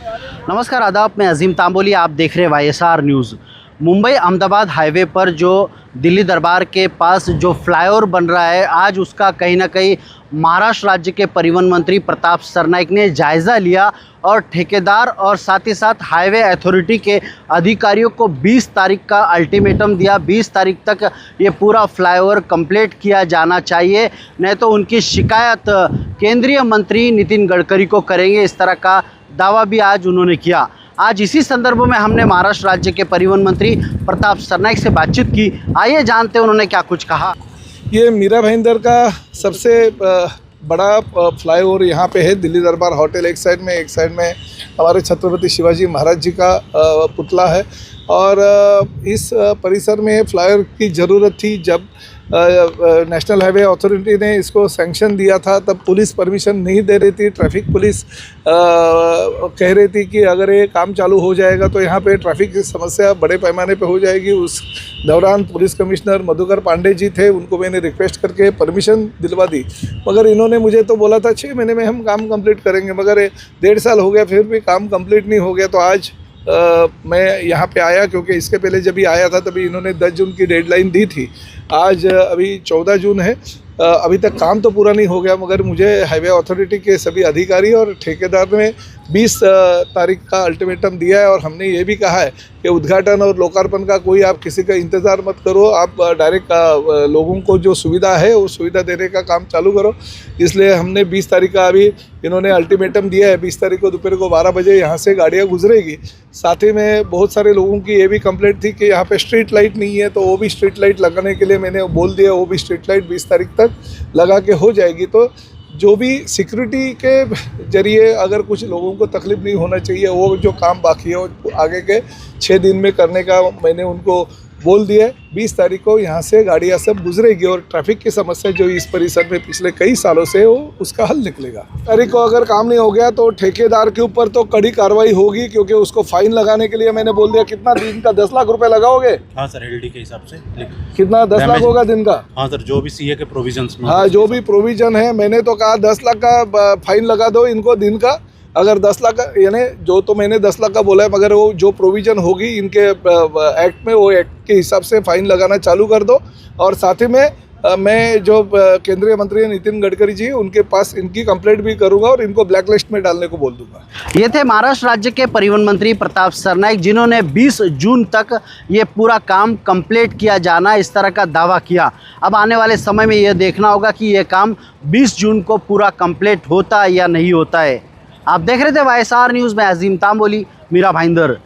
नमस्कार, आदाब। मैं अजीम तांबोली, आप देख रहे हैं YSR news. Mumbai Ahmedabad highway पर जो दिल्ली दरबार के पास जो फ्लाईओवर बन रहा है, आज उसका कहीं ना कहीं महाराष्ट्र राज्य के परिवहन मंत्री प्रताप सरनाइक ने जायज़ा लिया और ठेकेदार और साथ ही साथ हाईवे अथॉरिटी के अधिकारियों को 20 तारीख का अल्टीमेटम दिया। 20 तारीख तक ये पूरा फ्लाईओवर कंप्लीट किया जाना चाहिए, नहीं तो उनकी शिकायत केंद्रीय मंत्री नितिन गडकरी को करेंगे, इस तरह का दावा भी आज उन्होंने किया। आज इसी संदर्भ में हमने महाराष्ट्र राज्य के परिवहन मंत्री प्रताप सरनाइक से बातचीत की। आइए जानते हैं उन्होंने क्या कुछ कहा। ये मीरा भाईंदर का सबसे बड़ा फ्लाईओवर यहाँ पे है। दिल्ली दरबार होटल एक साइड में हमारे छत्रपति शिवाजी महाराज जी का पुतला है और इस परिसर में फ्लाईओवर की ज़रूरत थी। जब नेशनल हाईवे अथॉरिटी ने इसको सैंक्शन दिया था तब पुलिस परमिशन नहीं दे रही थी। ट्रैफिक पुलिस कह रही थी कि अगर ये काम चालू हो जाएगा तो यहाँ पे ट्रैफिक की समस्या बड़े पैमाने पे हो जाएगी। उस दौरान पुलिस कमिश्नर मधुकर पांडे जी थे, उनको मैंने रिक्वेस्ट करके परमिशन दिलवा दी, मगर इन्होंने मुझे तो बोला था 6 महीने में हम काम कंप्लीट करेंगे, मगर 1.5 साल हो गया फिर भी काम कंप्लीट नहीं हो गया। तो आज मैं यहाँ पे आया, क्योंकि इसके पहले जब भी आया था तभी इन्होंने 10 जून की डेडलाइन दी थी। आज अभी 14 जून है, अभी तक काम तो पूरा नहीं हो गया, मगर मुझे हाईवे अथॉरिटी के सभी अधिकारी और ठेकेदार ने 20 तारीख का अल्टीमेटम दिया है और हमने ये भी कहा है कि उद्घाटन और लोकार्पण का कोई आप किसी का इंतज़ार मत करो, आप डायरेक्ट लोगों को जो सुविधा है वो सुविधा देने का काम चालू करो। इसलिए हमने 20 तारीख का अभी इन्होंने अल्टीमेटम दिया है। 20 तारीख को दोपहर को 12 बजे यहाँ से गाड़ियाँ गुजरेगी। साथ ही में बहुत सारे लोगों की ये भी कंप्लेंट थी कि यहाँ पे स्ट्रीट लाइट नहीं है, तो वो भी स्ट्रीट लाइट लगाने के लिए मैंने बोल दिया, वो भी स्ट्रीट लाइट 20 तारीख तक लगा के हो जाएगी। तो जो भी सिक्योरिटी के जरिए अगर कुछ लोगों को तकलीफ नहीं होना चाहिए, वो जो काम बाकी है वो आगे के 6 दिन में करने का मैंने उनको बोल दिया है। 20 तारीख को यहाँ से गाड़ियाँ सब गुजरेगी और ट्रैफिक की समस्या जो इस परिसर में पिछले कई सालों से वो उसका हल निकलेगा। तारीख को अगर काम नहीं हो गया तो ठेकेदार के ऊपर तो कड़ी कार्रवाई होगी, क्योंकि उसको फाइन लगाने के लिए मैंने बोल दिया। कितना दिन का 10 लाख रुपए लगाओगे? हाँ सर, एलडी के हिसाब से। कितना 10 लाख होगा दिन का? हाँ सर, जो भी सीए के प्रोविजंस में। हाँ, जो भी प्रोविजन है, मैंने तो कहा 10 लाख का फाइन लगा दो इनको दिन का। अगर 10 लाख का, यानी जो तो मैंने 10 लाख का बोला है, मगर वो जो प्रोविज़न होगी इनके एक्ट में, वो एक्ट के हिसाब से फ़ाइन लगाना चालू कर दो। और साथ ही में मैं जो केंद्रीय मंत्री नितिन गडकरी जी, उनके पास इनकी कंप्लेंट भी करूंगा और इनको ब्लैक लिस्ट में डालने को बोल दूंगा। ये थे महाराष्ट्र राज्य के परिवहन मंत्री प्रताप सरनाइक, जिन्होंने 20 जून तक ये पूरा काम कंप्लीट किया जाना, इस तरह का दावा किया। अब आने वाले समय में ये देखना होगा कि ये काम 20 जून को पूरा कंप्लीट होता है या नहीं होता है। आप देख रहे थे YSR न्यूज़ में अजीम तांबोली, मीरा भाईंदर।